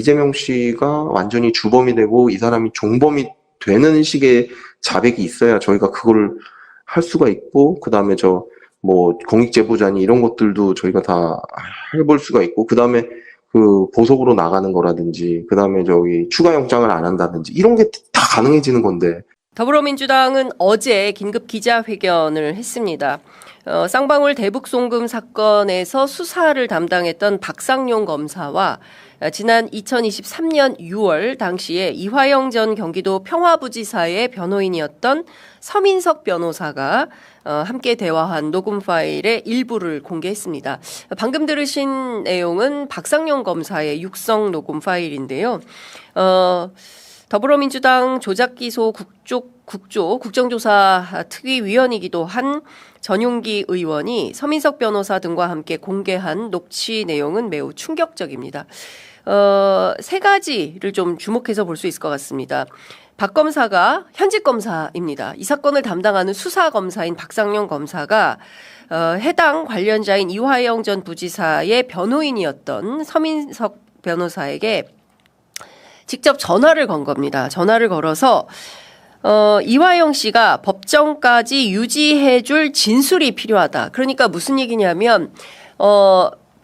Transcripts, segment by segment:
이재명 씨가 완전히 주범이 되고 이 사람이 종범이 되는 식의 자백이 있어야 저희가 그걸 할 수가 있고, 그 다음에 뭐 공익제보자니 이런 것들도 저희가 다 해볼 수가 있고, 그 다음에 그 보석으로 나가는 거라든지, 그 다음에 추가 영장을 안 한다든지 이런 게 다 가능해지는 건데. 더불어민주당은 어제 긴급 기자회견을 했습니다. 쌍방울 대북송금 사건에서 수사를 담당했던 박상용 검사와 지난 2023년 6월 당시에 이화영 전 경기도 평화부지사의 변호인이었던 서민석 변호사가 함께 대화한 녹음 파일의 일부를 공개했습니다. 방금 들으신 내용은 박상용 검사의 육성 녹음 파일인데요. 더불어민주당 조작기소 국정조사 특위위원이기도 한 전용기 의원이 서민석 변호사 등과 함께 공개한 녹취 내용은 매우 충격적입니다. 세 가지를 좀 주목해서 볼 수 있을 것 같습니다. 박 검사가 현직 검사입니다. 이 사건을 담당하는 수사검사인 박상용 검사가 해당 관련자인 이화영 전 부지사의 변호인이었던 서민석 변호사에게 직접 전화를 건 겁니다. 전화를 걸어서 이화영 씨가 법정까지 유지해줄 진술이 필요하다. 그러니까 무슨 얘기냐면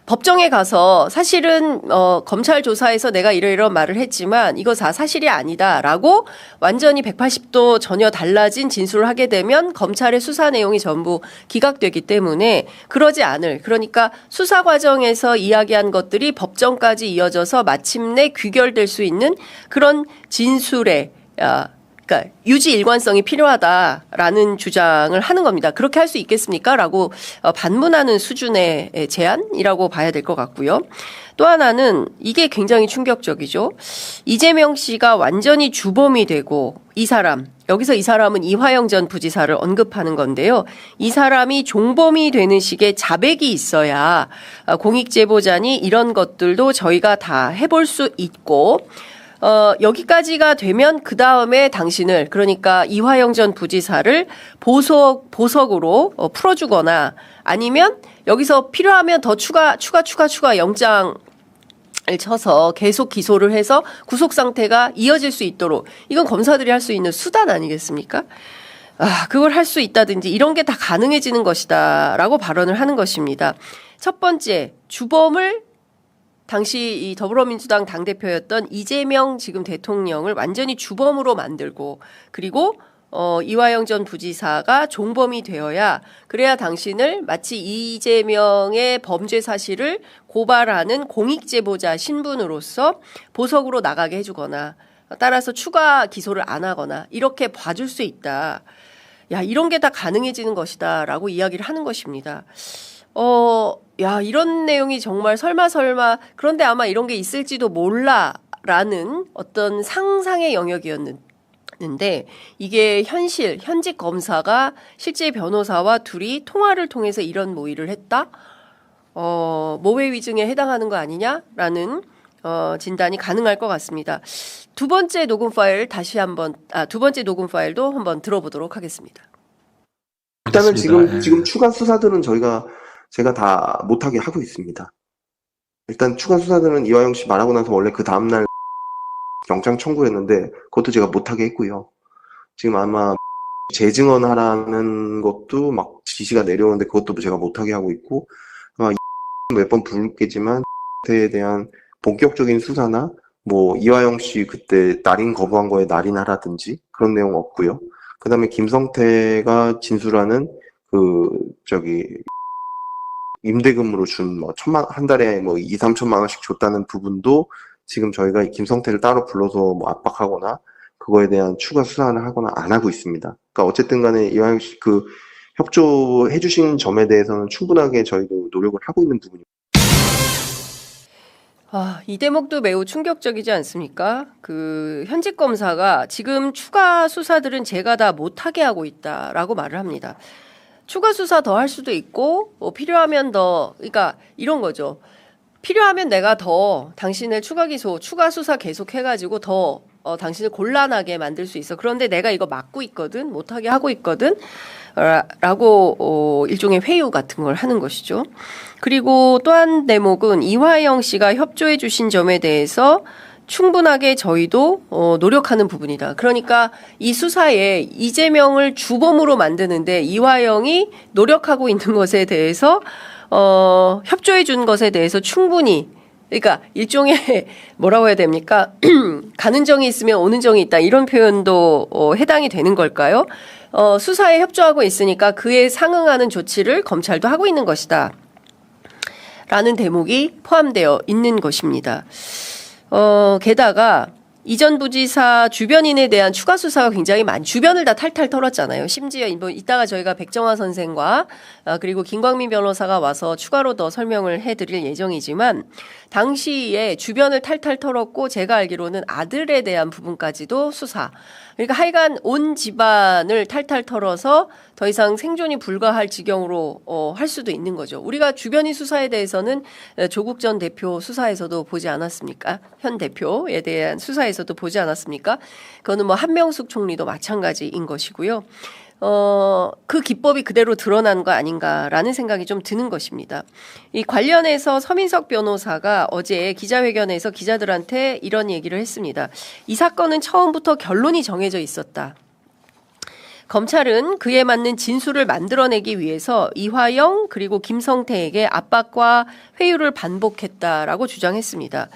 법정에 가서 사실은 검찰 조사에서 내가 이러이러한 말을 했지만 이거 다 사실이 아니다라고 완전히 180도 전혀 달라진 진술을 하게 되면 검찰의 수사 내용이 전부 기각되기 때문에 그러지 않을, 그러니까 수사 과정에서 이야기한 것들이 법정까지 이어져서 마침내 귀결될 수 있는 그런 진술에 그러니까 유지 일관성이 필요하다라는 주장을 하는 겁니다. 그렇게 할 수 있겠습니까? 라고 반문하는 수준의 제안이라고 봐야 될 것 같고요. 또 하나는 이게 굉장히 충격적이죠. 이재명 씨가 완전히 주범이 되고 여기서 이 사람은 이화영 전 부지사를 언급하는 건데요. 이 사람이 종범이 되는 식의 자백이 있어야 공익제보자니 이런 것들도 저희가 다 해볼 수 있고, 여기까지가 되면 그 다음에 당신을, 그러니까 이화영 전 부지사를 보석으로 풀어주거나 아니면 여기서 필요하면 더 추가 영장을 쳐서 계속 기소를 해서 구속 상태가 이어질 수 있도록, 이건 검사들이 할 수 있는 수단 아니겠습니까? 그걸 할 수 있다든지 이런 게 다 가능해지는 것이다 라고 발언을 하는 것입니다. 첫 번째, 주범을 당시 이 더불어민주당 당대표였던 이재명 지금 대통령을 완전히 주범으로 만들고, 그리고 이화영 전 부지사가 종범이 되어야, 그래야 당신을 마치 이재명의 범죄 사실을 고발하는 공익제보자 신분으로서 보석으로 나가게 해주거나 따라서 추가 기소를 안 하거나 이렇게 봐줄 수 있다. 이런 게 다 가능해지는 것이다 라고 이야기를 하는 것입니다. 이런 내용이 정말 설마, 그런데 아마 이런 게 있을지도 몰라라는 어떤 상상의 영역이었는데, 이게 현직 검사가 실제 변호사와 둘이 통화를 통해서 이런 모의를 했다? 모해 위증에 해당하는 거 아니냐라는 진단이 가능할 것 같습니다. 두 번째 녹음 파일도 한번 들어보도록 하겠습니다. 일단은 지금 추가 수사들은 제가 다 못하게 하고 있습니다. 일단 추가 수사들은 이화영 씨 말하고 나서 원래 그 다음날 영장 청구했는데 그것도 제가 못하게 했고요. 지금 아마 재증언하라는 것도 막 지시가 내려오는데 그것도 제가 못하게 하고 있고, 몇 번 부르겠지만 에 대한 본격적인 수사나 뭐 이화영 씨 그때 날인 거부한 거에 날인하라든지 그런 내용 없고요. 그 다음에 김성태가 진술하는 임대금으로 준 한 달에 2-3천만 원씩 줬다는 부분도 지금 저희가 김성태를 따로 불러서 압박하거나 그거에 대한 추가 수사를 하거나 안 하고 있습니다. 그러니까 어쨌든 간에 이화영 씨 협조해 주신 점에 대해서는 충분하게 저희도 노력을 하고 있는 부분입니다. 이 대목도 매우 충격적이지 않습니까? 현직 검사가 지금 추가 수사들은 제가 다 못하게 하고 있다라고 말을 합니다. 추가 수사 더 할 수도 있고, 필요하면 그러니까 이런 거죠. 필요하면 내가 더 당신을 추가 수사 계속 해가지고 더 당신을 곤란하게 만들 수 있어. 그런데 내가 이거 막고 있거든, 못하게 하고 있거든, 라고 일종의 회유 같은 걸 하는 것이죠. 그리고 또 한 대목은 이화영 씨가 협조해 주신 점에 대해서 충분하게 저희도 노력하는 부분이다. 그러니까 이 수사에 이재명을 주범으로 만드는데 이화영이 노력하고 있는 것에 대해서 협조해 준 것에 대해서 충분히, 그러니까 일종의 뭐라고 해야 됩니까? 가는 정이 있으면 오는 정이 있다, 이런 표현도 해당이 되는 걸까요? 수사에 협조하고 있으니까 그에 상응하는 조치를 검찰도 하고 있는 것이다 라는 대목이 포함되어 있는 것입니다. 게다가 이전 부지사 주변인에 대한 추가 수사가 굉장히 주변을 다 탈탈 털었잖아요. 심지어 뭐 이따가 저희가 백정화 선생과 그리고 김광민 변호사가 와서 추가로 더 설명을 해드릴 예정이지만, 당시에 주변을 탈탈 털었고 제가 알기로는 아들에 대한 부분까지도 수사. 그러니까 하여간 온 집안을 탈탈 털어서 더 이상 생존이 불가할 지경으로 할 수도 있는 거죠. 우리가 주변인 수사에 대해서는 조국 전 대표 수사에서도 보지 않았습니까? 현 대표에 대한 수사에서도 보지 않았습니까? 그거는 뭐 한명숙 총리도 마찬가지인 것이고요. 그 기법이 그대로 드러난 거 아닌가라는 생각이 좀 드는 것입니다. 이 관련해서 서민석 변호사가 어제 기자회견에서 기자들한테 이런 얘기를 했습니다. 이 사건은 처음부터 결론이 정해져 있었다. 검찰은 그에 맞는 진술을 만들어내기 위해서 이화영 그리고 김성태에게 압박과 회유를 반복했다라고 주장했습니다.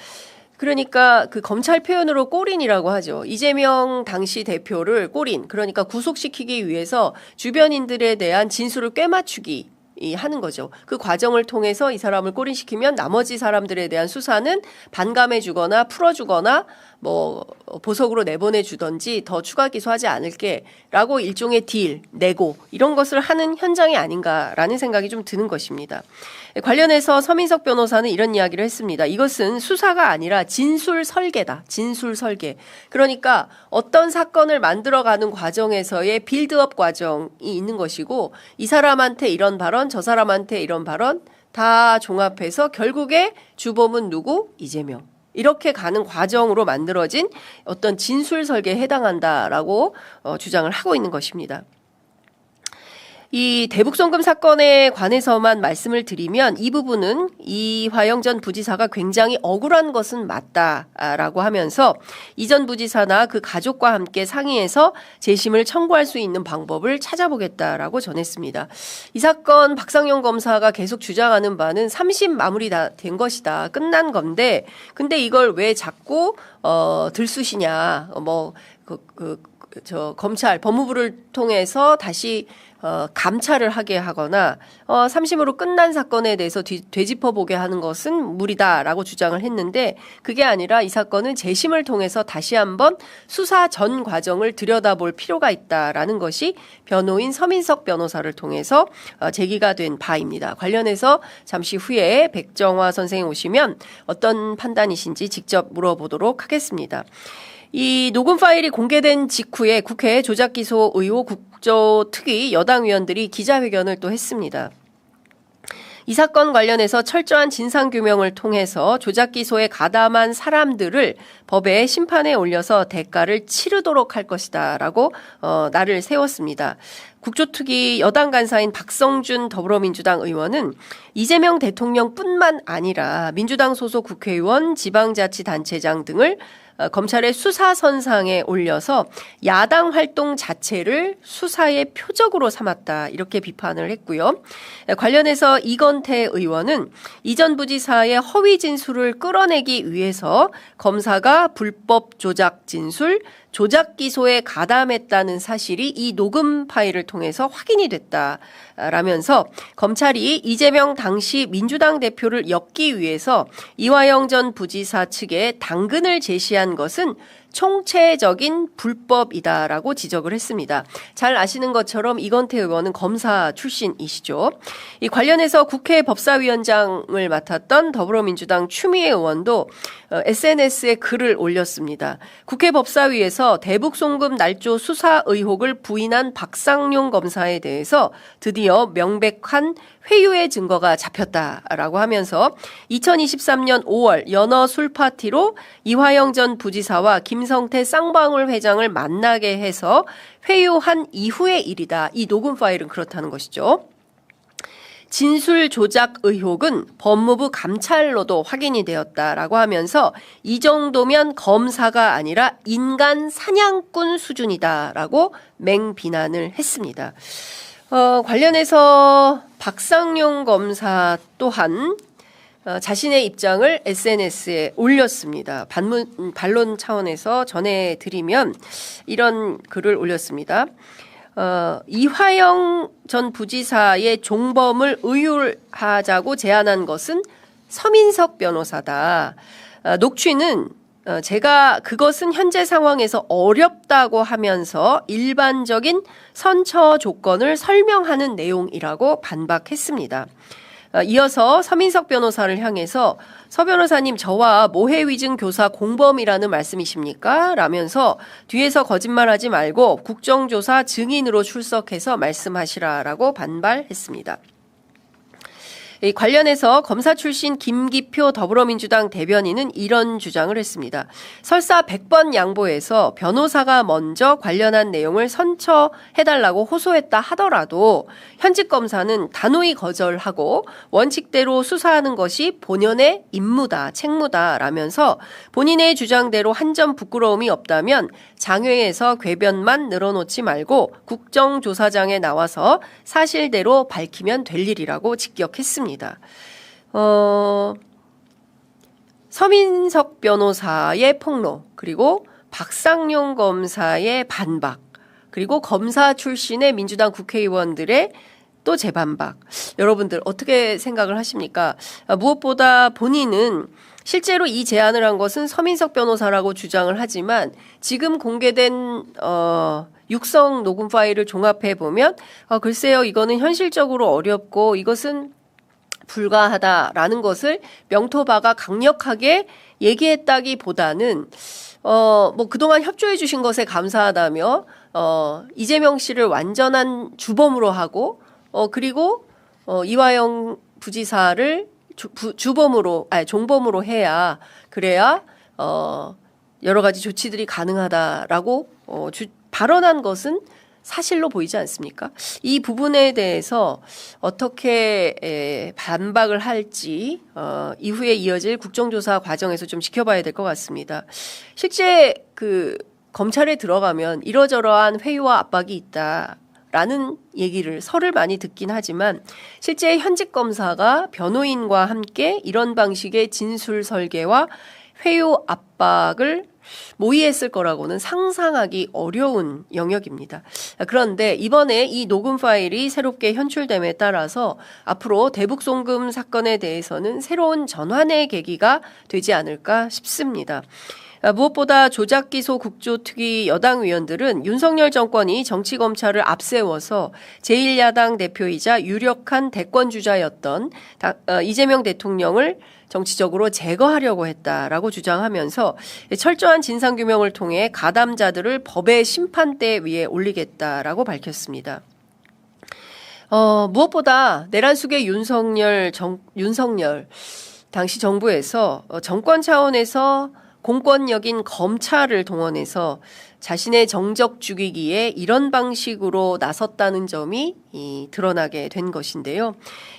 그러니까 그 검찰 표현으로 꼬린이라고 하죠. 이재명 당시 대표를 꼬린, 그러니까 구속시키기 위해서 주변인들에 대한 진술을 꿰맞추기 하는 거죠. 그 과정을 통해서 이 사람을 꼬린시키면 나머지 사람들에 대한 수사는 반감해 주거나 풀어주거나 뭐 보석으로 내보내 주던지 더 추가 기소하지 않을게 라고 일종의 딜, 내고 이런 것을 하는 현장이 아닌가라는 생각이 좀 드는 것입니다. 관련해서 서민석 변호사는 이런 이야기를 했습니다. 이것은 수사가 아니라 진술 설계다. 진술 설계. 그러니까 어떤 사건을 만들어가는 과정에서의 빌드업 과정이 있는 것이고, 이 사람한테 이런 발언, 저 사람한테 이런 발언 다 종합해서 결국에 주범은 누구? 이재명. 이렇게 가는 과정으로 만들어진 어떤 진술 설계에 해당한다라고 주장을 하고 있는 것입니다. 이 대북송금 사건에 관해서만 말씀을 드리면, 이 부분은 이화영 전 부지사가 굉장히 억울한 것은 맞다라고 하면서 이전 부지사나 그 가족과 함께 상의해서 재심을 청구할 수 있는 방법을 찾아보겠다라고 전했습니다. 이 사건 박상용 검사가 계속 주장하는 바는 3심 마무리 다 된 것이다, 끝난 건데, 근데 이걸 왜 자꾸 들쑤시냐, 검찰 법무부를 통해서 다시 감찰을 하게 하거나 3심으로 끝난 사건에 대해서 되짚어보게 하는 것은 무리다라고 주장을 했는데, 그게 아니라 이 사건은 재심을 통해서 다시 한번 수사 전 과정을 들여다볼 필요가 있다라는 것이 변호인 서민석 변호사를 통해서 제기가 된 바입니다. 관련해서 잠시 후에 백정화 선생님 오시면 어떤 판단이신지 직접 물어보도록 하겠습니다. 이 녹음 파일이 공개된 직후에 국회 조작기소 의혹 국조특위 여당 의원들이 기자회견을 또 했습니다. 이 사건 관련해서 철저한 진상규명을 통해서 조작기소에 가담한 사람들을 법의 심판에 올려서 대가를 치르도록 할 것이다 라고 날을 세웠습니다. 국조특위 여당 간사인 박성준 더불어민주당 의원은 이재명 대통령뿐만 아니라 민주당 소속 국회의원, 지방자치단체장 등을 검찰의 수사선상에 올려서 야당 활동 자체를 수사의 표적으로 삼았다, 이렇게 비판을 했고요. 관련해서 이건태 의원은 이전 부지사의 허위 진술을 끌어내기 위해서 검사가 불법 조작 진술, 조작 기소에 가담했다는 사실이 이 녹음 파일을 통해서 확인이 됐다라면서 검찰이 이재명 당시 민주당 대표를 엮기 위해서 이화영 전 부지사 측에 당근을 제시한 것은 총체적인 불법이다라고 지적을 했습니다. 잘 아시는 것처럼 이건태 의원은 검사 출신이시죠. 이 관련해서 국회 법사위원장을 맡았던 더불어민주당 추미애 의원도 SNS에 글을 올렸습니다. 국회 법사위에서 대북송금 날조 수사 의혹을 부인한 박상용 검사에 대해서 드디어 명백한 회유의 증거가 잡혔다라고 하면서 2023년 5월 연어 술파티로 이화영 전 부지사와 김성태 쌍방울 회장을 만나게 해서 회유한 이후의 일이다. 이 녹음 파일은 그렇다는 것이죠. 진술 조작 의혹은 법무부 감찰로도 확인이 되었다라고 하면서 이 정도면 검사가 아니라 인간 사냥꾼 수준이다라고 맹비난을 했습니다. 관련해서 박상용 검사 또한 자신의 입장을 SNS에 올렸습니다. 반론 차원에서 전해드리면 이런 글을 올렸습니다. 이화영 전 부지사의 종범을 의율하자고 제안한 것은 서민석 변호사다. 녹취는 제가 그것은 현재 상황에서 어렵다고 하면서 일반적인 선처 조건을 설명하는 내용이라고 반박했습니다. 이어서 서민석 변호사를 향해서 서 변호사님 저와 모해위증 교사 공범이라는 말씀이십니까? 라면서 뒤에서 거짓말하지 말고 국정조사 증인으로 출석해서 말씀하시라라고 반발했습니다. 관련해서 검사 출신 김기표 더불어민주당 대변인은 이런 주장을 했습니다. 설사 100번 양보해서 변호사가 먼저 관련한 내용을 선처해달라고 호소했다 하더라도 현직 검사는 단호히 거절하고 원칙대로 수사하는 것이 본연의 임무다, 책무다라면서 본인의 주장대로 한 점 부끄러움이 없다면 장외에서 궤변만 늘어놓지 말고 국정조사장에 나와서 사실대로 밝히면 될 일이라고 직격했습니다. 서민석 변호사의 폭로, 그리고 박상용 검사의 반박, 그리고 검사 출신의 민주당 국회의원들의 또 재반박. 여러분들 어떻게 생각을 하십니까? 무엇보다 본인은 실제로 이 제안을 한 것은 서민석 변호사라고 주장을 하지만 지금 공개된 육성 녹음 파일을 종합해 보면 글쎄요, 이거는 현실적으로 어렵고 이것은 불가하다라는 것을 명토바가 강력하게 얘기했다기보다는 뭐 그동안 협조해 주신 것에 감사하다며 이재명 씨를 완전한 주범으로 하고 그리고 이화영 부지사를 종범으로 해야 그래야 여러 가지 조치들이 가능하다라고 발언한 것은 사실로 보이지 않습니까? 이 부분에 대해서 어떻게 반박을 할지 이후에 이어질 국정조사 과정에서 좀 지켜봐야 될 것 같습니다. 실제 그 검찰에 들어가면 이러저러한 회유와 압박이 있다라는 얘기를 설을 많이 듣긴 하지만 실제 현직 검사가 변호인과 함께 이런 방식의 진술 설계와 회유 압박을 모의했을 거라고는 상상하기 어려운 영역입니다. 그런데 이번에 이 녹음 파일이 새롭게 현출됨에 따라서 앞으로 대북 송금 사건에 대해서는 새로운 전환의 계기가 되지 않을까 싶습니다. 무엇보다 조작기소 국조특위 여당 의원들은 윤석열 정권이 정치검찰을 앞세워서 제1야당 대표이자 유력한 대권주자였던 이재명 대통령을 정치적으로 제거하려고 했다라고 주장하면서 철저한 진상규명을 통해 가담자들을 법의 심판대 위에 올리겠다라고 밝혔습니다. 무엇보다 내란 속의 윤석열 당시 정부에서 정권 차원에서 공권력인 검찰을 동원해서 자신의 정적 죽이기에 이런 방식으로 나섰다는 점이 드러나게 된 것인데요.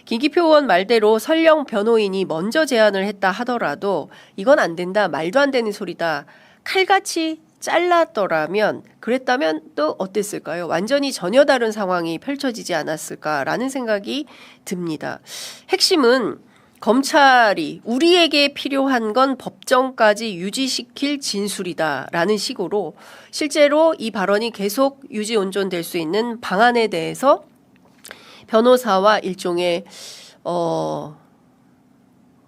김기표 의원 말대로 설령 변호인이 먼저 제안을 했다 하더라도 이건 안 된다, 말도 안 되는 소리다, 칼같이 잘랐더라면 그랬다면 또 어땠을까요? 완전히 전혀 다른 상황이 펼쳐지지 않았을까라는 생각이 듭니다. 핵심은 검찰이 우리에게 필요한 건 법정까지 유지시킬 진술이다라는 식으로 실제로 이 발언이 계속 유지 온전될 수 있는 방안에 대해서 변호사와 일종의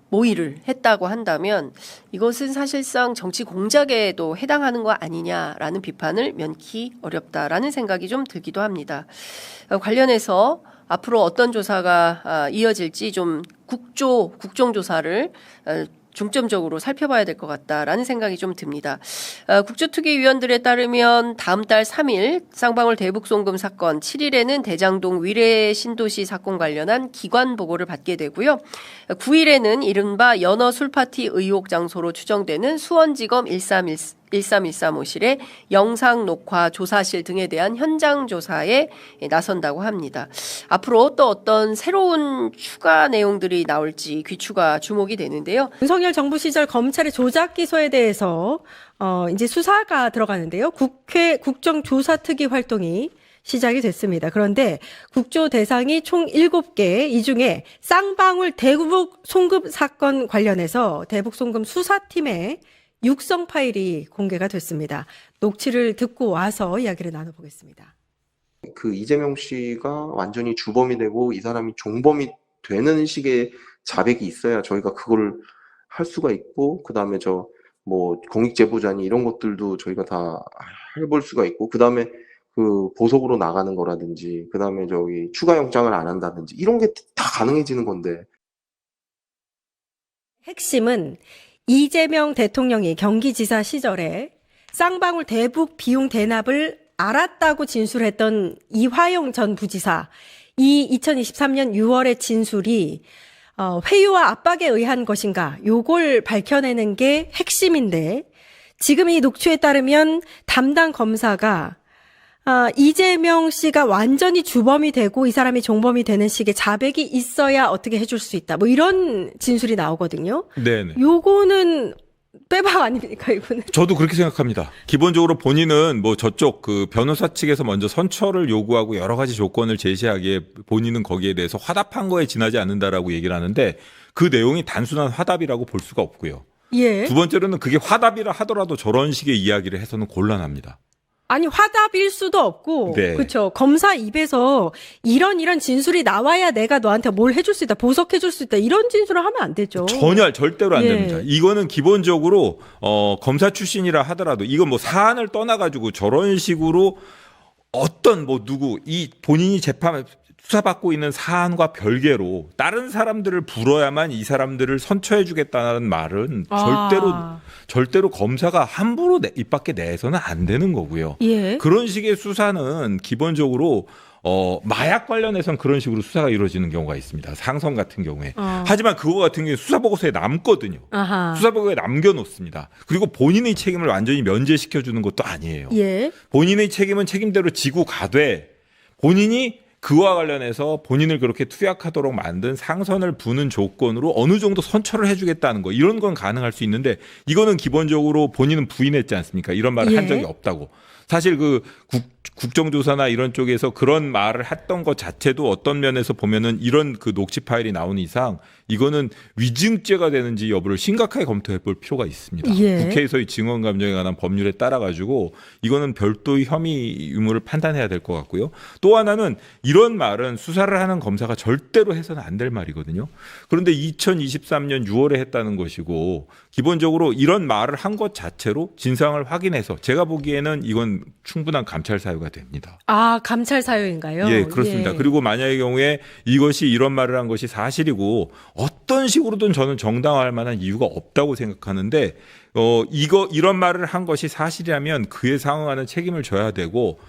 모의를 했다고 한다면 이것은 사실상 정치 공작에도 해당하는 거 아니냐라는 비판을 면키 어렵다라는 생각이 좀 들기도 합니다. 관련해서 앞으로 어떤 조사가 이어질지 좀 국정조사를 중점적으로 살펴봐야 될 것 같다라는 생각이 좀 듭니다. 국조특위 위원들에 따르면 다음 달 3일 쌍방울 대북송금 사건, 7일에는 대장동 위례 신도시 사건 관련한 기관 보고를 받게 되고요. 9일에는 이른바 연어 술파티 의혹 장소로 추정되는 수원지검 1313호실의 영상 녹화 조사실 등에 대한 현장 조사에 나선다고 합니다. 앞으로 또 어떤 새로운 추가 내용들이 나올지 귀추가 주목이 되는데요. 윤석열 정부 시절 검찰의 조작 기소에 대해서 이제 수사가 들어가는데요. 국회 국정조사특위 활동이 시작이 됐습니다. 그런데 국조 대상이 총 7개, 이 중에 쌍방울 대북 송금 사건 관련해서 대북 송금 수사팀의 육성 파일이 공개가 됐습니다. 녹취를 듣고 와서 이야기를 나눠보겠습니다. 그 이재명 씨가 완전히 주범이 되고 이 사람이 종범이 되는 식의 자백이 있어야 저희가 그걸 할 수가 있고, 그 다음에 뭐 공익제보자니 이런 것들도 저희가 다 해볼 수가 있고, 그 다음에 그 보석으로 나가는 거라든지, 그 다음에 추가 영장을 안 한다든지 이런 게 다 가능해지는 건데. 핵심은 이재명 대통령이 경기지사 시절에 쌍방울 대북 비용 대납을 알았다고 진술했던 이화영 전 부지사, 이 2023년 6월의 진술이 회유와 압박에 의한 것인가, 요걸 밝혀내는 게 핵심인데, 지금 이 녹취에 따르면 담당 검사가 이재명 씨가 완전히 주범이 되고 이 사람이 종범이 되는 식의 자백이 있어야 어떻게 해줄 수 있다, 뭐 이런 진술이 나오거든요. 네네. 요거는 빼박 아닙니까, 이거는? 저도 그렇게 생각합니다. 기본적으로 본인은 뭐 저쪽 그 변호사 측에서 먼저 선처를 요구하고 여러 가지 조건을 제시하기에 본인은 거기에 대해서 화답한 거에 지나지 않는다라고 얘기를 하는데, 그 내용이 단순한 화답이라고 볼 수가 없고요. 예. 두 번째로는 그게 화답이라 하더라도 저런 식의 이야기를 해서는 곤란합니다. 아니, 화답일 수도 없고, 네. 그렇죠. 검사 입에서 이런 진술이 나와야 내가 너한테 뭘 해줄 수 있다, 보석해줄 수 있다, 이런 진술을 하면 안 되죠. 전혀 절대로 안 예. 됩니다. 이거는 기본적으로 검사 출신이라 하더라도 이건 뭐 사안을 떠나가지고 저런 식으로 어떤 뭐 누구 이 본인이 수사받고 있는 사안과 별개로 다른 사람들을 불어야만 이 사람들을 선처해주겠다는 말은 절대로 검사가 함부로 입 밖에 내서는 안 되는 거고요. 예. 그런 식의 수사는 기본적으로 마약 관련해서는 그런 식으로 수사가 이루어지는 경우가 있습니다. 상선 같은 경우에. 하지만 그거 같은 경우에 수사보고서에 남거든요. 아하. 수사보고서에 남겨놓습니다. 그리고 본인의 책임을 완전히 면제시켜주는 것도 아니에요. 예. 본인의 책임은 책임대로 지고 가되, 본인이 그와 관련해서 본인을 그렇게 투약하도록 만든 상선을 부는 조건으로 어느 정도 선처를 해주겠다는 거, 이런 건 가능할 수 있는데, 이거는 기본적으로 본인은 부인했지 않습니까? 이런 말을 한 적이 없다고. 사실 그 국정조사나 이런 쪽에서 그런 말을 했던 것 자체도 어떤 면에서 보면은 이런 그 녹취 파일이 나오는 이상 이거는 위증죄가 되는지 여부를 심각하게 검토해 볼 필요가 있습니다. 예. 국회에서의 증언 감정에 관한 법률에 따라 가지고 이거는 별도의 혐의 유무를 판단해야 될 것 같고요. 또 하나는 이런 말은 수사를 하는 검사가 절대로 해서는 안 될 말이거든요. 그런데 2023년 6월에 했다는 것이고, 기본적으로 이런 말을 한 것 자체로 진상을 확인해서 제가 보기에는 이건 충분한 감찰 사유가 됩니다. 아, 감찰 사유인가요? 예, 그렇습니다. 예. 그리고 만약의 경우에 이것이 이런 말을 한 것이 사실이고 어떤 식으로든 저는 정당화할 만한 이유가 없다고 생각하는데, 이런 말을 한 것이 사실이라면 그에 상응하는 책임을 져야 되고,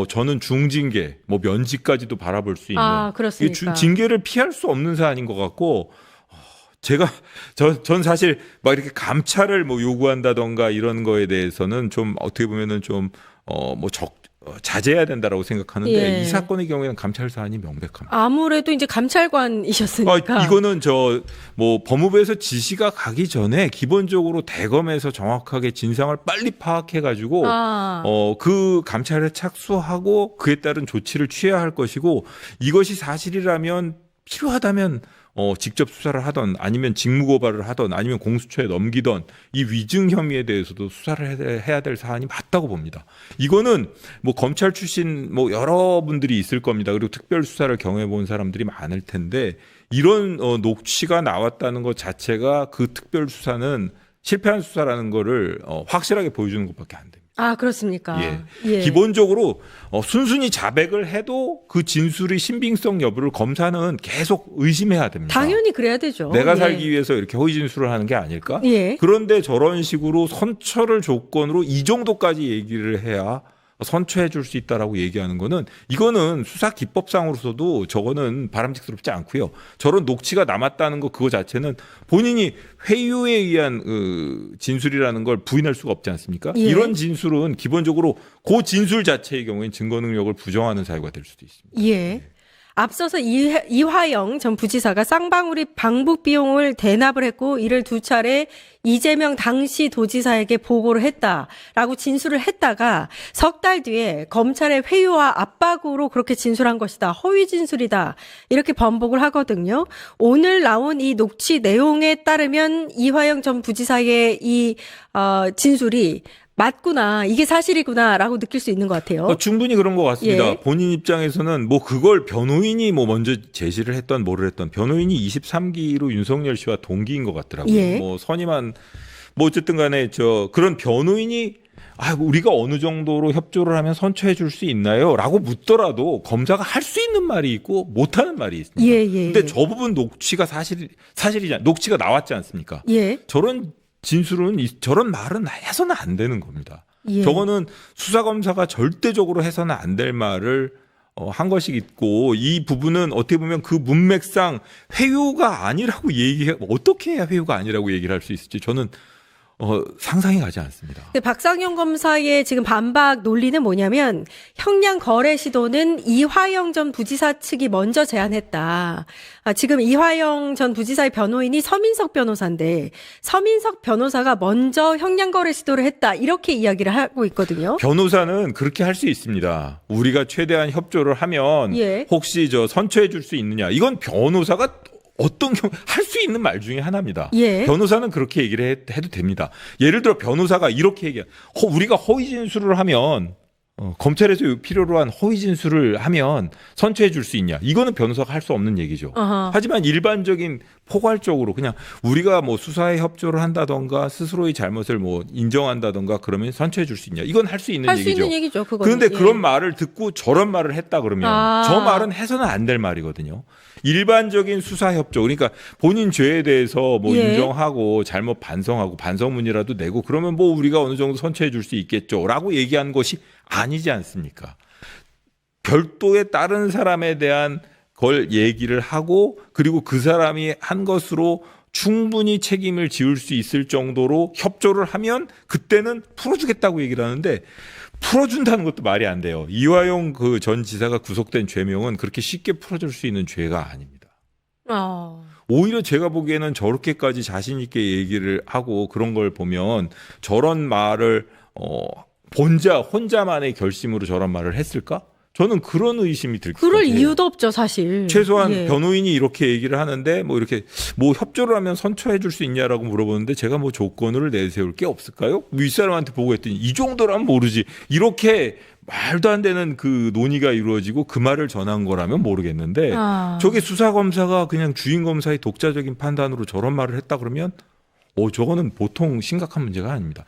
저는 중징계, 뭐 면직까지도 바라볼 수 있는, 그렇습니까? 징계를 피할 수 없는 사안인 것 같고, 전 사실 막 이렇게 감찰을 뭐 요구한다던가 이런 거에 대해서는 좀 어떻게 보면은 좀 자제해야 된다라고 생각하는데, 예. 이 사건의 경우에는 감찰 사안이 명백합니다. 아무래도 이제 감찰관이셨으니까. 이거는 법무부에서 지시가 가기 전에 기본적으로 대검에서 정확하게 진상을 빨리 파악해가지고 그 감찰에 착수하고 그에 따른 조치를 취해야 할 것이고, 이것이 사실이라면 필요하다면 직접 수사를 하던, 아니면 직무고발을 하던, 아니면 공수처에 넘기던 이 위증 혐의에 대해서도 수사를 해야 될 사안이 맞다고 봅니다. 이거는 뭐 검찰 출신 뭐 여러분들이 있을 겁니다. 그리고 특별 수사를 경험해 본 사람들이 많을 텐데, 이런 녹취가 나왔다는 것 자체가 그 특별 수사는 실패한 수사라는 거를 확실하게 보여주는 것밖에 안 됩니다. 아, 그렇습니까? 예. 기본적으로 순순히 자백을 해도 그 진술의 신빙성 여부를 검사는 계속 의심해야 됩니다. 당연히 그래야 되죠. 내가 예. 살기 위해서 이렇게 허위 진술을 하는 게 아닐까? 예. 그런데 저런 식으로 선처를 조건으로 이 정도까지 얘기를 해야 선처해 줄 수 있다라고 얘기하는 거는 이거는 수사 기법상으로서도 저거는 바람직스럽지 않고요. 저런 녹취가 남았다는 거 그거 자체는 본인이 회유에 의한 진술이라는 걸 부인할 수가 없지 않습니까? 예. 이런 진술은 기본적으로 그 진술 자체의 경우엔 증거 능력을 부정하는 사유가 될 수도 있습니다. 예. 앞서서 이화영 전 부지사가 쌍방울이 방북 비용을 대납을 했고 이를 2차례 이재명 당시 도지사에게 보고를 했다라고 진술을 했다가 석 달 뒤에 검찰의 회유와 압박으로 그렇게 진술한 것이다. 허위 진술이다. 이렇게 번복을 하거든요. 오늘 나온 이 녹취 내용에 따르면 이화영 전 부지사의 이 진술이 맞구나, 이게 사실이구나라고 느낄 수 있는 것 같아요. 충분히 그런 것 같습니다. 예. 본인 입장에서는 뭐 그걸 변호인이 뭐 먼저 제시를 했던 뭐를 했던 변호인이 23기로 윤석열 씨와 동기인 것 같더라고요. 예. 뭐 선임한 뭐 어쨌든 간에 그런 변호인이 우리가 어느 정도로 협조를 하면 선처해 줄 수 있나요? 라고 묻더라도 검사가 할 수 있는 말이 있고 못하는 말이 있습니다. 예, 예. 근데 저 부분 녹취가 사실이잖아요. 녹취가 나왔지 않습니까? 예. 저런 진술은 저런 말은 해서는 안 되는 겁니다. 예. 저거는 수사검사가 절대적으로 해서는 안 될 말을 한 것이 있고 이 부분은 어떻게 보면 그 문맥상 회유가 아니라고 어떻게 해야 회유가 아니라고 얘기를 할 수 있을지 저는 상상이 가지 않습니다. 근데 박상현 검사의 지금 반박 논리는 뭐냐면 형량 거래 시도는 이화영 전 부지사 측이 먼저 제안했다. 지금 이화영 전 부지사의 변호인이 서민석 변호사인데 서민석 변호사가 먼저 형량 거래 시도를 했다. 이렇게 이야기를 하고 있거든요. 변호사는 그렇게 할 수 있습니다. 우리가 최대한 협조를 하면 예. 혹시 선처해 줄 수 있느냐. 이건 변호사가 어떤 경우 할 수 있는 말 중에 하나입니다. 예. 변호사는 그렇게 얘기를 해도 됩니다. 예를 들어 변호사가 이렇게 우리가 허위 진술을 하면 검찰에서 필요로 한 허위 진술을 하면 선처해 줄 수 있냐. 이거는 변호사가 할 수 없는 얘기죠. 어허. 하지만 일반적인 포괄적으로 그냥 우리가 뭐 수사에 협조를 한다던가 스스로의 잘못을 뭐 인정한다던가 그러면 선처해 줄 수 있냐. 이건 할 수 있는 할 수 얘기죠. 있는 얘기죠. 그거는. 그런데 예. 그런 말을 듣고 저런 말을 했다 그러면 저 말은 해서는 안 될 말이거든요. 일반적인 수사 협조 그러니까 본인 죄에 대해서 뭐 예. 인정하고 잘못 반성하고 반성문이라도 내고 그러면 뭐 우리가 어느 정도 선처해 줄 수 있겠죠라고 얘기한 것이 아니지 않습니까? 별도의 다른 사람에 대한 걸 얘기를 하고 그리고 그 사람이 한 것으로 충분히 책임을 지을 수 있을 정도로 협조를 하면 그때는 풀어주겠다고 얘기를 하는데 풀어준다는 것도 말이 안 돼요. 이화영 그 전 지사가 구속된 죄명은 그렇게 쉽게 풀어줄 수 있는 죄가 아닙니다. 오히려 제가 보기에는 저렇게까지 자신 있게 얘기를 하고 그런 걸 보면 저런 말을 혼자만의 결심으로 저런 말을 했을까? 저는 그런 의심이 들 거예요. 그럴 이유도 없죠, 사실. 최소한 예. 변호인이 이렇게 얘기를 하는데 뭐 이렇게 뭐 협조를 하면 선처해 줄 수 있냐라고 물어보는데 제가 뭐 조건을 내세울 게 없을까요? 윗사람한테 보고했더니 이 정도라면 모르지. 이렇게 말도 안 되는 그 논의가 이루어지고 그 말을 전한 거라면 모르겠는데 저게 수사검사가 그냥 주인검사의 독자적인 판단으로 저런 말을 했다 그러면 저거는 보통 심각한 문제가 아닙니다.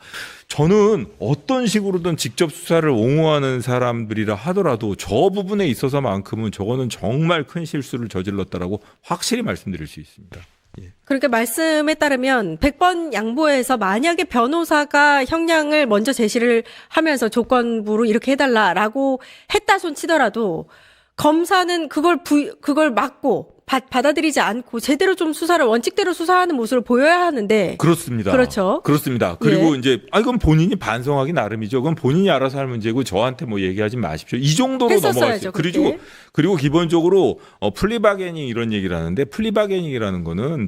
저는 어떤 식으로든 직접 수사를 옹호하는 사람들이라 하더라도 저 부분에 있어서만큼은 저거는 정말 큰 실수를 저질렀다라고 확실히 말씀드릴 수 있습니다. 예. 그러니까 말씀에 따르면 100번 양보해서 만약에 변호사가 형량을 먼저 제시를 하면서 조건부로 이렇게 해달라라고 했다 손 치더라도 검사는 그걸 막고 받아들이지 않고 제대로 좀 수사를 원칙대로 수사하는 모습을 보여야 하는데 그렇습니다. 그렇죠. 그렇습니다. 그리고 예. 이제 이건 본인이 반성하기 나름이죠. 그건 본인이 알아서 할 문제고 저한테 뭐 얘기하지 마십시오. 이 정도로 했었어야죠, 넘어갔어요. 그리고 기본적으로 플리바게닝 이런 얘기를 하는데 플리바게닝이라는 거는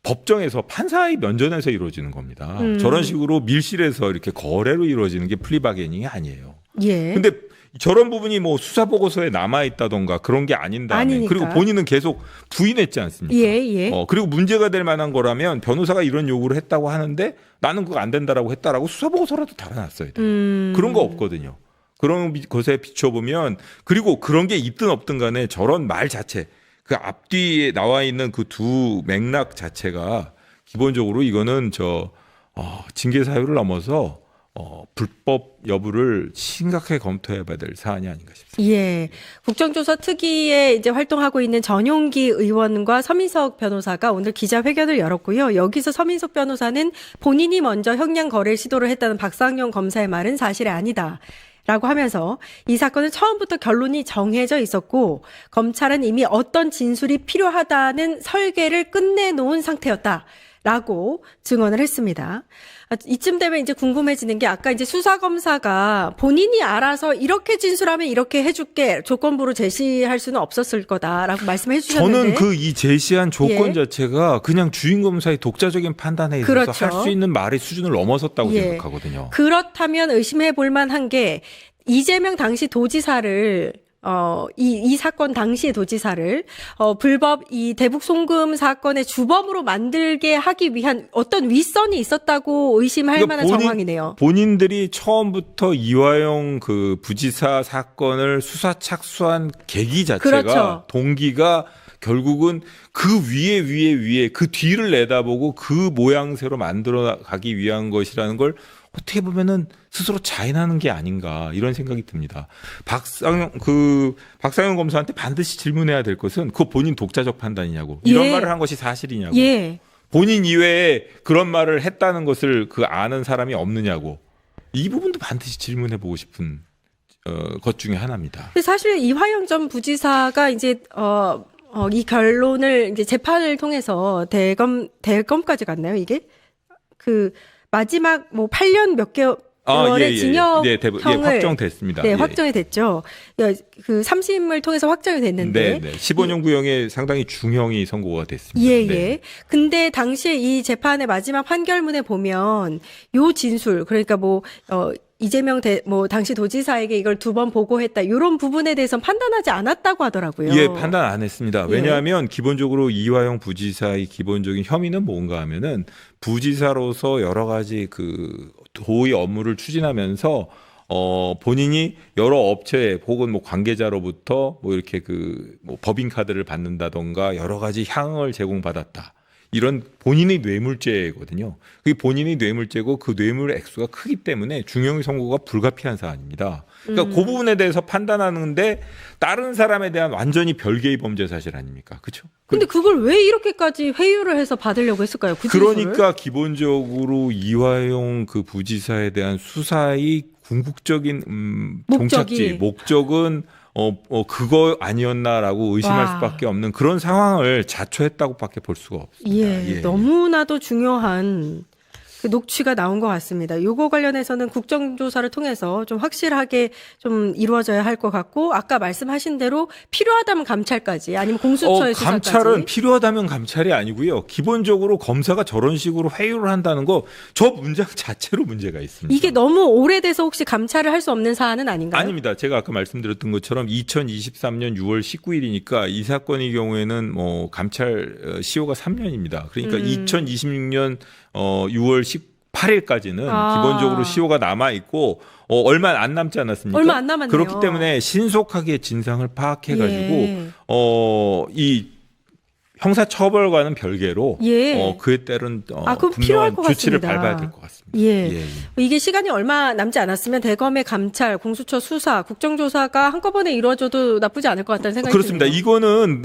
법정에서 판사의 면전에서 이루어지는 겁니다. 저런 식으로 밀실에서 이렇게 거래로 이루어지는 게 플리바게닝이 아니에요. 예. 근데 저런 부분이 뭐 수사 보고서에 남아 있다던가 그런 게 아닌다면 아니니까. 그리고 본인은 계속 부인했지 않습니까? 예. 그리고 문제가 될 만한 거라면 변호사가 이런 요구를 했다고 하는데 나는 그거 안 된다라고 했다라고 수사 보고서라도 달아놨어야 돼요. 그런 거 없거든요. 그런 것에 비춰보면 그리고 그런 게 있든 없든 간에 저런 말 자체 그 앞뒤에 나와 있는 그 두 맥락 자체가 기본적으로 이거는 징계 사유를 넘어서 불법 여부를 심각하게 검토해봐야 될 사안이 아닌가 싶습니다. 예. 국정조사 특위에 이제 활동하고 있는 전용기 의원과 서민석 변호사가 오늘 기자회견을 열었고요. 여기서 서민석 변호사는 본인이 먼저 형량 거래 시도를 했다는 박상현 검사의 말은 사실이 아니다. 라고 하면서 이 사건은 처음부터 결론이 정해져 있었고 검찰은 이미 어떤 진술이 필요하다는 설계를 끝내놓은 상태였다라고 증언을 했습니다. 이쯤 되면 이제 궁금해지는 게 아까 이제 수사검사가 본인이 알아서 이렇게 진술하면 이렇게 해줄게 조건부로 제시할 수는 없었을 거다라고 말씀해 주셨는데 저는 이 제시한 조건 예. 자체가 그냥 주인검사의 독자적인 판단에 있어서 그렇죠. 할 수 있는 말의 수준을 넘어섰다고 예. 생각하거든요. 그렇다면 의심해 볼 만한 게 이재명 당시 도지사를 이 사건 당시의 도지사를 불법 이 대북 송금 사건의 주범으로 만들게 하기 위한 어떤 윗선이 있었다고 의심할 그러니까 만한 정황이네요. 본인들이 처음부터 이화영 그 부지사 사건을 수사 착수한 계기 자체가 그렇죠. 동기가 결국은 그 위에 그 뒤를 내다보고 그 모양새로 만들어 가기 위한 것이라는 걸 어떻게 보면은 스스로 자인하는 게 아닌가 이런 생각이 듭니다. 박상영 검사한테 반드시 질문해야 될 것은 그 본인 독자적 판단이냐고 이런 예. 말을 한 것이 사실이냐고 예. 본인 이외에 그런 말을 했다는 것을 그 아는 사람이 없느냐고 이 부분도 반드시 질문해 보고 싶은 것 중에 하나입니다. 근데 사실 이화영 전 부지사가 이제 이 결론을 이제 재판을 통해서 대검까지 갔나요, 이게? 그 마지막 뭐 8년 몇 개월의 징역형을 확정됐습니다. 네, 확정이 됐죠. 그 3심을 통해서 확정이 됐는데. 네. 15년 구형에 상당히 중형이 선고가 됐습니다. 예, 네. 예. 근데 당시에 이 재판의 마지막 판결문에 보면 요 진술, 그러니까 이재명 당시 도지사에게 이걸 2번 보고했다. 이런 부분에 대해서는 판단하지 않았다고 하더라고요. 예, 판단 안 했습니다. 예. 왜냐하면 기본적으로 이화영 부지사의 기본적인 혐의는 뭔가 하면은 부지사로서 여러 가지 그 도의 업무를 추진하면서 본인이 여러 업체 혹은 뭐 관계자로부터 뭐 이렇게 뭐 법인카드를 받는다던가 여러 가지 향을 제공받았다. 이런 본인의 뇌물죄거든요. 그게 본인의 뇌물죄고 그 뇌물 액수가 크기 때문에 중형의 선고가 불가피한 사안입니다. 그러니까 그 부분에 대해서 판단하는데 다른 사람에 대한 완전히 별개의 범죄 사실 아닙니까? 그렇죠? 근데 그걸 왜 이렇게까지 회유를 해서 받으려고 했을까요? 그 진술을? 그러니까 기본적으로 이화영 그 부지사에 대한 수사의 궁극적인 목적은 그거 아니었나라고 의심할 와. 수밖에 없는 그런 상황을 자초했다고밖에 볼 수가 없습니다. 예, 너무나도 중요한 그 녹취가 나온 것 같습니다. 요거 관련해서는 국정조사를 통해서 좀 확실하게 좀 이루어져야 할 것 같고 아까 말씀하신 대로 필요하다면 감찰까지 아니면 공수처의 수사까지. 감찰은 필요하다면 감찰이 아니고요. 기본적으로 검사가 저런 식으로 회유를 한다는 거 저 문장 자체로 문제가 있습니다. 이게 너무 오래돼서 혹시 감찰을 할 수 없는 사안은 아닌가요? 아닙니다. 제가 아까 말씀드렸던 것처럼 2023년 6월 19일이니까 이 사건의 경우에는 감찰 시효가 3년입니다. 그러니까 2026년 6월 18일까지는 기본적으로 시효가 남아 있고 얼마 안 남지 않았습니까? 얼마 안 남았네요. 그렇기 때문에 신속하게 진상을 파악해가지고 이 형사처벌과는 별개로 그에 따른 필요할 분명한 것 조치를 같습니다. 밟아야 될 것 같습니다. 예. 이게 시간이 얼마 남지 않았으면 대검의 감찰, 공수처 수사, 국정조사가 한꺼번에 이루어져도 나쁘지 않을 것 같다는 생각이 그렇습니다. 드네요. 이거는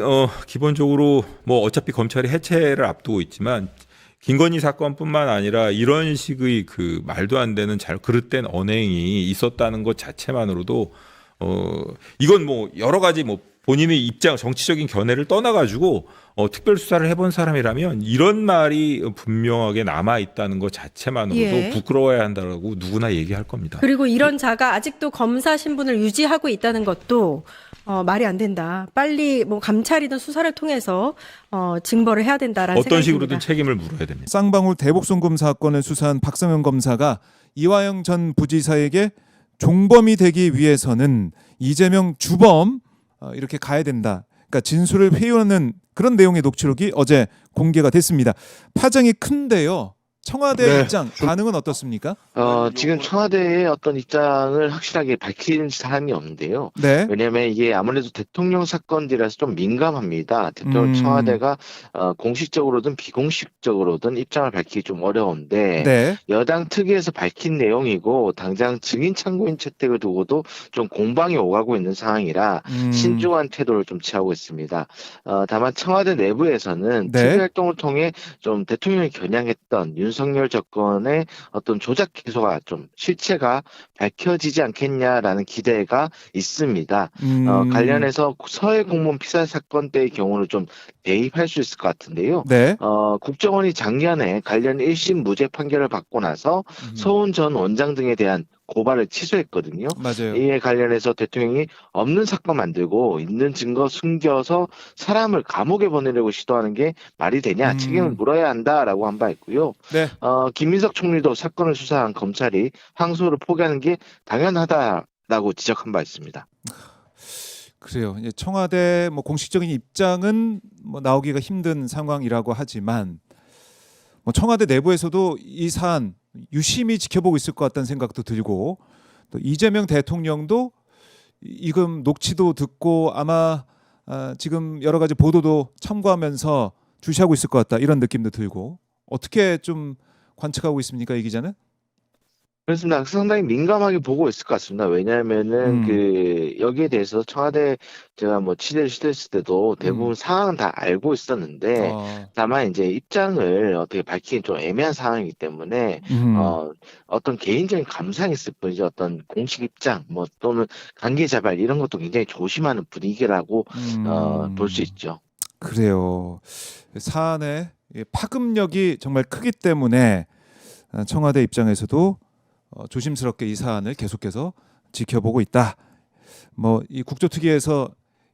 기본적으로 어차피 검찰이 해체를 앞두고 있지만 김건희 사건뿐만 아니라 이런 식의 그 말도 안 되는 잘 그릇된 언행이 있었다는 것 자체만으로도 이건 여러 가지 본인의 입장, 정치적인 견해를 떠나가지고 특별 수사를 해본 사람이라면 이런 말이 분명하게 남아 있다는 것 자체만으로도 부끄러워야 한다라고 누구나 얘기할 겁니다. 그리고 이런 자가 아직도 검사 신분을 유지하고 있다는 것도 말이 안 된다. 빨리 감찰이든 수사를 통해서 징벌을 해야 된다라는 어떤 생각이 식으로든 듭니다. 책임을 물어야 됩니다. 쌍방울 대북송금 사건을 수사한 박성현 검사가 이화영 전 부지사에게 종범이 되기 위해서는 이재명 주범 이렇게 가야 된다. 그러니까 진술을 회유하는 그런 내용의 녹취록이 어제 공개가 됐습니다. 파장이 큰데요. 청와대 입장 반응은 어떻습니까? 지금 청와대의 어떤 입장을 확실하게 밝힌 사람이 없는데요. 네. 왜냐하면 이게 아무래도 대통령 사건이라서 좀 민감합니다. 청와대가 공식적으로든 비공식적으로든 입장을 밝히기 좀 어려운데 네. 여당 특위에서 밝힌 내용이고 당장 증인 참고인 채택을 두고도 좀 공방이 오가고 있는 상황이라 신중한 태도를 좀 취하고 있습니다. 다만 청와대 내부에서는 특위 활동을 통해 좀 대통령이 겨냥했던 윤석열 윤석열 정권의 어떤 조작 기소가 좀 실체가 밝혀지지 않겠냐라는 기대가 있습니다. 관련해서 서해 공무원 피살 사건 때의 경우를 좀 대입할 수 있을 것 같은데요. 네. 국정원이 작년에 관련 1심 무죄 판결을 받고 나서 서훈 전 원장 등에 대한 고발을 취소했거든요. 맞아요. 이에 관련해서 대통령이 없는 사건 만들고 있는 증거 숨겨서 사람을 감옥에 보내려고 시도하는 게 말이 되냐, 책임을 물어야 한다라고 한 바 있고요. 네. 김민석 총리도 사건을 수사한 검찰이 항소를 포기하는 게 당연하다라고 지적한 바 있습니다. 그래요. 이제 청와대 뭐 공식적인 입장은 뭐 나오기가 힘든 상황이라고 하지만 뭐 청와대 내부에서도 이 사안 유심히 지켜보고 있을 것 같다는 생각도 들고 또 이재명 대통령도 이금 녹취도 듣고 아마 지금 여러 가지 보도도 참고하면서 주시하고 있을 것 같다 이런 느낌도 들고 어떻게 좀 관측하고 있습니까, 이 기자는? 그렇습니다. 상당히 민감하게 보고 있을 것 같습니다. 왜냐하면은 여기에 대해서 청와대 제가 뭐 취재를 시도했을 때도 대부분 상황은 다 알고 있었는데 다만 이제 입장을 어떻게 밝히긴 좀 애매한 상황이기 때문에 어떤 개인적인 감상이 있을 뿐이지 어떤 공식 입장 뭐 또는 관계 자발 이런 것도 굉장히 조심하는 분위기라고 볼 수 있죠. 그래요. 사안의 파급력이 정말 크기 때문에 청와대 입장에서도 조심스럽게 이 사안을 계속해서 지켜보고 있다. 뭐 이 국조특위에서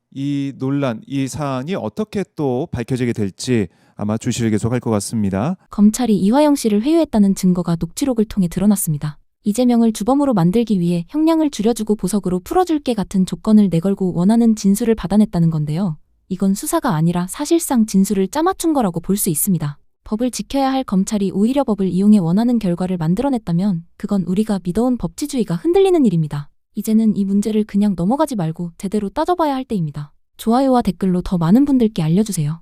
이 논란, 이 사안이 어떻게 또 밝혀지게 될지 아마 주시를 계속할 것 같습니다. 검찰이 이화영 씨를 회유했다는 증거가 녹취록을 통해 드러났습니다. 이재명을 주범으로 만들기 위해 형량을 줄여주고 보석으로 풀어줄게 같은 조건을 내걸고 원하는 진술을 받아냈다는 건데요. 이건 수사가 아니라 사실상 진술을 짜맞춘 거라고 볼 수 있습니다. 법을 지켜야 할 검찰이 오히려 법을 이용해 원하는 결과를 만들어냈다면 그건 우리가 믿어온 법치주의가 흔들리는 일입니다. 이제는 이 문제를 그냥 넘어가지 말고 제대로 따져봐야 할 때입니다. 좋아요와 댓글로 더 많은 분들께 알려주세요.